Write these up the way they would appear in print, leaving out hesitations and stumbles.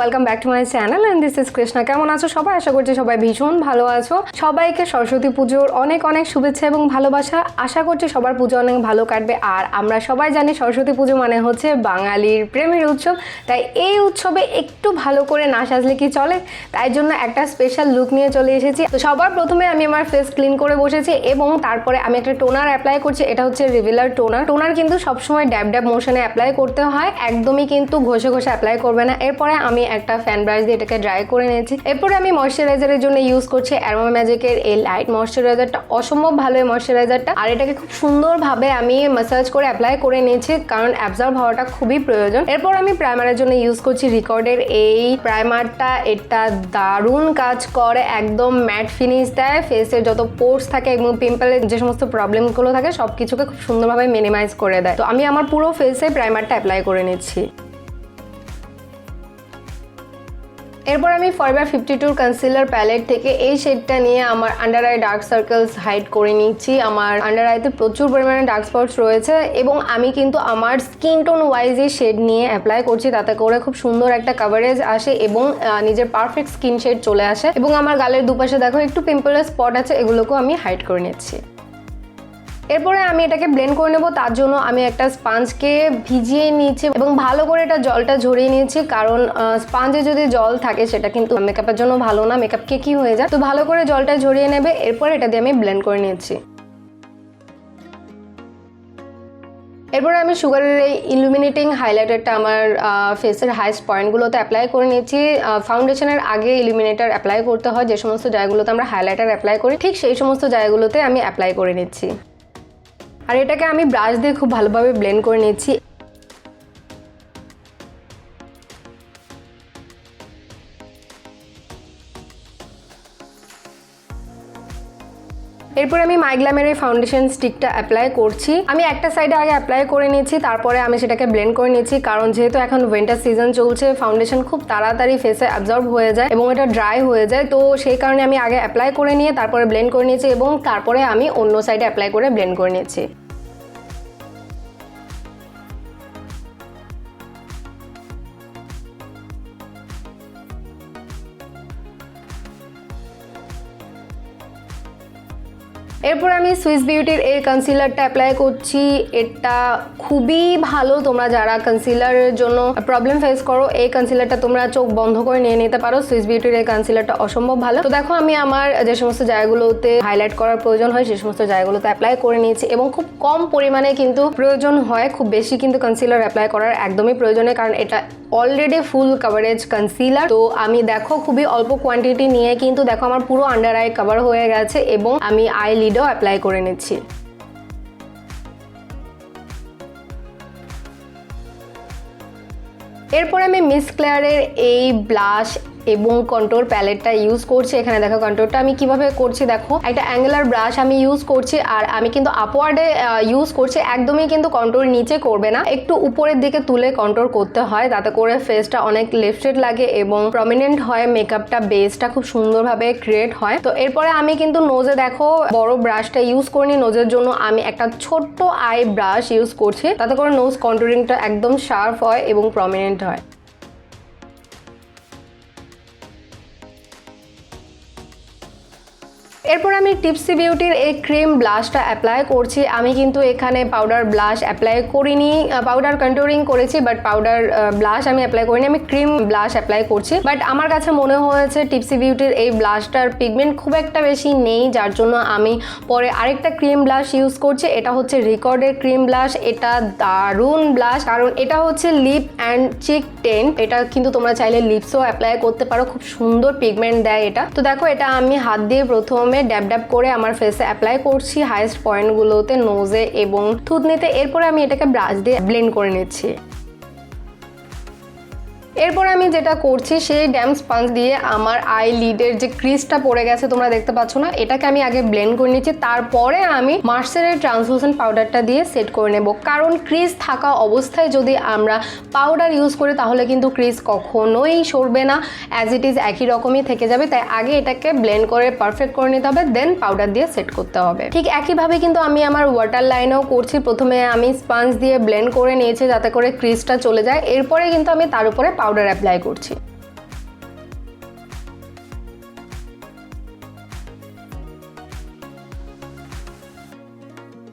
Welcome back to my channel and this is Krishna. কেমন আছো সবাই? আশা করছি সবাই ভীষণ ভালো আছো। সবাইকে সরস্বতী পুজোর অনেক অনেক শুভেচ্ছা এবং ভালোবাসা। আশা করছি সবার পুজো অনেক ভালো কাটবে। আর আমরা সবাই জানি সরস্বতী পুজো মানে হচ্ছে বাঙালির প্রেমের উৎসব, তাই এই উৎসবে একটু ভালো করে না সাজলে কি চলে? তাই জন্য একটা স্পেশাল লুক নিয়ে চলে এসেছি। তো সবার প্রথমে আমি আমার ফেস ক্লিন করে বসেছি এবং তারপরে আমি একটা টোনার অ্যাপ্লাই করছি। এটা হচ্ছে রিভিলার টোনার। টোনার কিন্তু সবসময় ড্যাব ড্যাব মোশনে অ্যাপ্লাই করতে হয়, একদমই কিন্তু ঘষে ঘষে অ্যাপ্লাই করবে না। এরপরে আমি একটা ফ্যান ব্রাশ দিয়ে এটাকে ড্রাই করে নিয়েছি। এরপরে আমি ময়শ্চারাইজারের জন্য ইউজ করছি অ্যারোমা ম্যাজিকের এই লাইট ময়শ্চারাইজারটা। অসম্ভব ভালো এই ময়শ্চারাইজারটা। আর এটাকে খুব সুন্দরভাবে আমি ম্যাসাজ করে অ্যাপ্লাই করে নিয়েছি, কারণ অ্যাবজর্ব হওয়াটা খুবই প্রয়োজন। এরপর আমি প্রাইমারের জন্য ইউজ করছি রিকর্ডের এই প্রাইমারটা। এটা দারুণ কাজ করে, একদম ম্যাট ফিনিশ দেয়। ফেসের যত পোর্স থাকে এবং পিম্পলের যে সমস্ত প্রবলেমগুলো থাকে সব কিছুকে খুব সুন্দরভাবে মিনিমাইজ করে দেয়। তো আমি আমার পুরো ফেসে প্রাইমারটা অ্যাপ্লাই করে নিচ্ছি। এরপর আমি ফরএভার 52 কনসিলার প্যালেট থেকে এই শেডটা নিয়ে আমার under eye dark circles hide করে নিচ্ছি। আমার আন্ডার আইতে প্রচুর পরিমাণে ডার্ক স্পটস রয়েছে এবং আমি কিন্তু আমার স্কিন টোন ওয়াইজ এই শেড নিয়ে অ্যাপ্লাই করছি, তাতে করে খুব সুন্দর একটা কভারেজ আসে এবং নিজের পারফেক্ট স্কিন শেড চলে আসে। এবং আমার গালের দুপাশে দেখো একটু পিম্পলের স্পট আছে, এগুলোকেও আমি হাইড করে নিচ্ছি। এরপরে আমি এটাকে ব্লেন্ড করে নেব। তার জন্য আমি একটা স্পাঞ্জকে ভিজিয়ে নিয়েছি এবং ভালো করে এটা জলটা ঝরিয়ে নিয়েছি, কারণ স্পাঞ্জে যদি জল থাকে সেটা কিন্তু মেকআপের জন্য ভালো না, মেকআপ কেকি হয়ে যায়। তো ভালো করে জলটা ঝরিয়ে নেবে। এরপর এটা দিয়ে আমি ব্লেন্ড করে নিয়েছি। এরপরে আমি সুগারের এই ইলুমিনেটিং হাইলাইটারটা আমার ফেসের হাইস্ট পয়েন্টগুলোতে অ্যাপ্লাই করে নিয়েছি। ফাউন্ডেশনের আগে ইলুমিনেটার অ্যাপ্লাই করতে হয়, যে সমস্ত জায়গাগুলোতে আমরা হাইলাইটার অ্যাপ্লাই করি ঠিক সেই সমস্ত জায়গাগুলোতে আমি অ্যাপ্লাই করে নিচ্ছি। আর এটাকে আমি ব্রাশ দিয়ে খুব ভালোভাবে ব্লেন্ড করে নিচ্ছি। এরপর আমি মাইগ্ল্যামের এই ফাউন্ডেশন স্টিকটা অ্যাপ্লাই করছি। আমি একটা সাইডে আগে অ্যাপ্লাই করে নিয়েছি, তারপরে আমি সেটাকে ব্লেন্ড করে নিয়েছি, কারণ যেহেতু এখন উইন্টার সিজন চলছে ফাউন্ডেশন খুব তাড়াতাড়ি ফেসে অ্যাবজর্ব হয়ে যায় এবং এটা ড্রাই হয়ে যায়। তো সেই কারণে আমি আগে অ্যাপ্লাই করে নিয়ে তারপরে ব্লেন্ড করে নিয়েছি এবং তারপরে আমি অন্য সাইডে অ্যাপ্লাই করে ব্লেন্ড করে নিয়েছি। এরপর আমি সুইস বিউটির এই কনসিলারটা অ্যাপ্লাই করছি। এটা খুবই ভালো, তোমরা যারা কনসিলারের জন্য প্রবলেম ফেস করো এই কনসিলারটা তোমরা চোখ বন্ধ করে নিয়ে নিতে পারো। সুইস বিউটির এই কনসিলারটা অসম্ভব ভালো। তো দেখো আমি আমার যে সমস্ত জায়গাগুলোতে হাইলাইট করার প্রয়োজন হয় সেই সমস্ত জায়গাগুলোতে অ্যাপ্লাই করে নিয়েছি এবং খুব কম পরিমাণে কিন্তু প্রয়োজন হয়, খুব বেশি কিন্তু কনসিলার অ্যাপ্লাই করার একদমই প্রয়োজন নেই, কারণ এটা অলরেডি ফুল কভারেজ কনসিলার। তো আমি দেখো খুবই অল্প কোয়ান্টিটি নিয়ে কিন্তু দেখো আমার পুরো আন্ডার আই কভার হয়ে গেছে এবং আমি আই লিডও অ্যাপ্লাই করে নিচ্ছি। এরপর আমি মিস ক্লেয়ারের এই ব্লাশ এবং কন্ট্রোর প্যালেটটা ইউজ করছি। এখানে দেখো কন্ট্রোরটা আমি কিভাবে করছি, দেখো একটা অ্যাঙ্গুলার ব্রাশ আমি ইউজ করছি আর আমি কিন্তু আপওয়ার্ডে ইউজ করছি, একদমই কিন্তু কন্ট্রোর নিচে করবে না, একটু উপরের দিকে তুলে কন্ট্রোর করতে হয়, তাতে করে ফেসটা অনেক লিফটেড লাগে এবং প্রমিনেন্ট হয়, মেকআপটা বেসটা খুব সুন্দরভাবে ক্রিয়েট হয়। তো এরপরে আমি কিন্তু নোজে দেখো বড় ব্রাশটা ইউজ করিনি, নোজের জন্য আমি একটা ছোট্ট আই ব্রাশ ইউজ করছি, তাতে করে নোজ কন্ট্রোরিংটা একদম শার্প হয় এবং প্রমিনেন্ট হয়। এরপর আমি টিপসি বিউটির এই ক্রিম ব্লাশটা অ্যাপ্লাই করছি। আমি কিন্তু এখানে পাউডার ব্লাশ অ্যাপ্লাই করিনি, পাউডার কন্ট্রোরিং করেছি বাট পাউডার ব্লাশ আমি অ্যাপ্লাই করিনি, আমি ক্রিম ব্লাশ অ্যাপ্লাই করছি। বাট আমার কাছে মনে হয়েছে টিপসি বিউটির এই ব্লাশটার পিগমেন্ট খুব একটা বেশি নেই, যার জন্য আমি পরে আরেকটা ক্রিম ব্লাশ ইউজ করছি। এটা হচ্ছে রিকর্ডের ক্রিম ব্লাশ। এটা দারুণ ব্লাশ, কারণ এটা হচ্ছে লিপ অ্যান্ড চিক টেন্ট। এটা কিন্তু তোমরা চাইলে লিপসও অ্যাপ্লাই করতে পারো, খুব সুন্দর পিগমেন্ট দেয় এটা। তো দেখো এটা আমি হাত দিয়ে প্রথমে ড্যাব ড্যাব করে আমার ফেসে অ্যাপ্লাই করছি হাইস্ট পয়েন্টগুলোতে, নোজে এবং থুতনিতে। এরপরে আমি এটাকে ব্রাশ দিয়ে ব্লেন্ড করে নিচ্ছি। এরপর আমি যেটা করছি সেই ড্যাম স্পঞ্জ দিয়ে আমার আই লিডের যে ক্রিজটা পড়ে গেছে তোমরা দেখতে পাচ্ছ না, এটাকে আমি আগে ব্লেন্ড করে নিচ্ছি, তারপরে আমি মার্সেলের ট্রান্সলুসেন্ট পাউডারটা দিয়ে সেট করে নেব। কারণ ক্রিজ থাকা অবস্থায় যদি আমরা পাউডার ইউজ করি তাহলে কিন্তু ক্রিজ কখনোই সরবে না, অ্যাজ ইট ইজ একই রকমই থেকে যাবে। তাই আগে এটাকে ব্লেন্ড করে পারফেক্ট করে নিতে হবে, দেন পাউডার দিয়ে সেট করতে হবে। ঠিক একইভাবে কিন্তু আমি আমার ওয়াটার লাইনেও করছি। প্রথমে আমি স্পঞ্জ দিয়ে ব্লেন্ড করে নিয়েছি যাতে করে ক্রিজটা চলে যায়, এরপরে কিন্তু আমি তার উপরে পাউডার অ্যাপ্লাই করছি।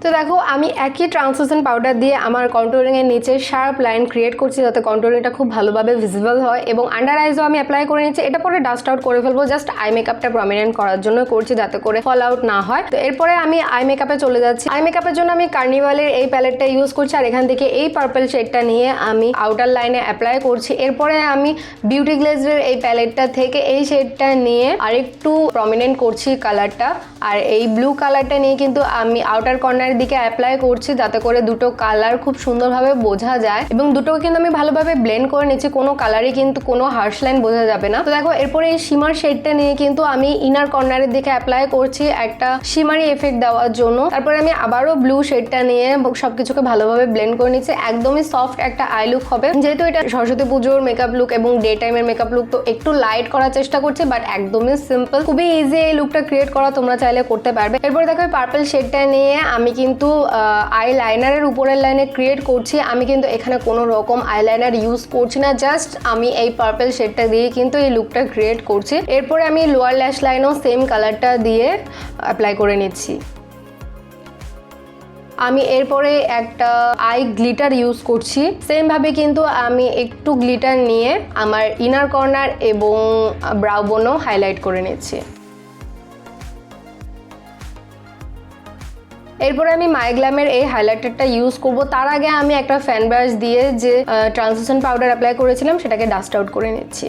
তো দেখো আমি একই ট্রান্সলুসেন্ট পাউডার দিয়ে আমার কন্ট্রোলিং এর নিচে শার্প লাইন ক্রিয়েট করছি যাতে কন্ট্রোলিংটা খুব ভালোভাবে ভিজিবল হয়, এবং আন্ডার আইজও আমি অ্যাপ্লাই করে নিচ্ছি। এটা পরে ডাস্ট আউট করে ফেলবো, জাস্ট আই মেকআপটা প্রমিনেন্ট করার জন্য করছি যাতে করে ফল আউট না হয়। তো এরপরে আমি আই মেকআপে চলে যাচ্ছি। আই মেকআপের জন্য আমি কার্নিভালের এই প্যালেটটা ইউজ করছি, আর এখান থেকে এই পার্পল শেডটা নিয়ে আমি আউটার লাইনে অ্যাপ্লাই করছি। এরপরে আমি বিউটি গ্লেজের এই প্যালেটটা থেকে এই শেডটা নিয়ে আরেকটু প্রমিনেন্ট করছি কালারটা, আর এই ব্লু কালারটা নিয়ে কিন্তু আমি আউটার কর্নারের দিকে অ্যাপ্লাই করছি যাতে করে দুটো কালার খুব সুন্দরভাবে বোঝা যায়, এবং দুটোকে কিন্তু আমি ভালোভাবে ব্লেন্ড করে নিচ্ছি, কোনো কালারই কিন্তু কোনো হার্শ লাইন বোঝা যাবে না। তো দেখো এরপরে এই শিমার শেডটা নিয়ে কিন্তু আমি ইনার কর্নারের দিকে অ্যাপ্লাই করছি একটা শিমারি এফেক্ট দেওয়ার জন্য। তারপরে আমি আবারও ব্লু শেডটা নিয়ে সবকিছুকে ভালোভাবে ব্লেন্ড করে নিচ্ছি। একদমই সফট একটা আই লুক হবে, যেহেতু এটা সরস্বতী পুজোর মেকআপ লুক এবং ডে টাইমের মেকআপ লুক, তো একটু লাইট করার চেষ্টা করছি, বাট একদমই সিম্পল, খুবই ইজি এই লুকটা ক্রিয়েট করা, তোমরা চাইলে করতে পারবে। এরপরে দেখো পার্পল শেডটা নিয়ে আমি কিন্তু আই লাইনারের উপরের লাইনে ক্রিয়েট করছি। আমি কিন্তু এখানে কোনো রকম আইলাইনার ইউজ করছি না, জাস্ট আমি এই পার্পল শেডটা দিয়ে কিন্তু এই লুকটা ক্রিয়েট করছি। এরপরে আমি লোয়ার ল্যাশ লাইনও সেম কালারটা দিয়ে অ্যাপ্লাই করে নিচ্ছি। আমি এরপরে একটা আই গ্লিটার ইউজ করছি, সেম ভাবে কিন্তু আমি একটু গ্লিটার নিয়ে আমার ইনার কর্নার এবং ব্রাউ বোনও হাইলাইট করে নিচ্ছি। এরপরে আমি মাইগ্ল্যামের এই হাইলাইটারটা ইউজ করব। তার আগে আমি একটা ফ্যান ব্রাশ দিয়ে যে ট্রান্সলুসেন্ট পাউডার অ্যাপ্লাই করেছিলাম সেটাকে ডাস্ট আউট করে নিচ্ছি।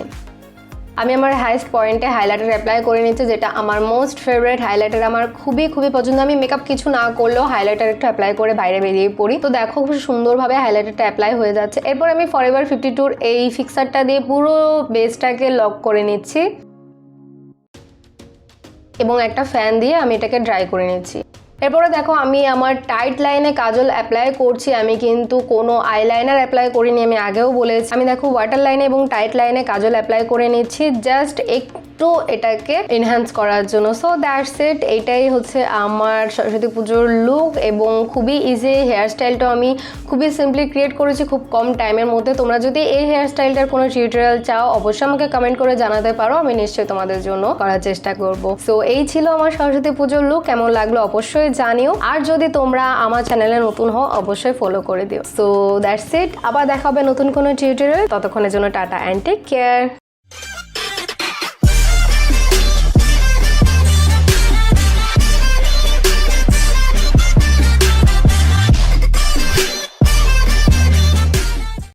আমি আমার হাইস্ট পয়েন্টে হাইলাইটার অ্যাপ্লাই করে নিচ্ছি, যেটা আমার মোস্ট ফেভারিট হাইলাইটার, আমার খুবই পছন্দ। আমি মেকআপ কিছু না করলেও হাইলাইটার একটু অ্যাপ্লাই করে বাইরে বেরিয়ে পড়ি। তো দেখো খুব সুন্দরভাবে হাইলাইটারটা অ্যাপ্লাই হয়ে যাচ্ছে। এরপর আমি ফরএভার 52 এই ফিক্সারটা দিয়ে পুরো বেসটাকে লক করে নিচ্ছি, এবং একটা ফ্যান দিয়ে আমি এটাকে ড্রাই করে নিচ্ছি। এরপরে দেখো আমি আমার টাইট লাইনে কাজল অ্যাপ্লাই করছি। আমি কিন্তু কোনো আইলাইনার অ্যাপ্লাই করিনি, আমি আগেও বলেছি। আমি দেখো ওয়াটার লাইনে এবং টাইট লাইনে কাজল অ্যাপ্লাই করে নিচ্ছি, জাস্ট একটু এটাকে এনহ্যান্স করার জন্য। সো দ্যাটস ইট, এইটাই হচ্ছে আমার সরস্বতী পুজোর লুক, এবং খুবই ইজি। হেয়ার স্টাইলটাও আমি খুবই সিম্পলি ক্রিয়েট করেছি খুব কম টাইমের মধ্যে। তোমরা যদি এই হেয়ার স্টাইলটার কোনো টিউটোরিয়াল চাও অবশ্যই আমাকে কমেন্ট করে জানাতে পারো, আমি নিশ্চয়ই তোমাদের জন্য করার চেষ্টা করব। সো এই ছিল আমার সরস্বতী পুজোর লুক, কেমন লাগলো অবশ্যই জানিও, আর যদি তোমরা আমার চ্যানেলে নতুন হও অবশ্যই ফলো করে দিও। সো দ্যাটস ইট, আবার দেখা হবে নতুন কোনো টিউটোরিয়াল, ততক্ষণের জন্য টাটা অ্যান্ড টেক কেয়ার।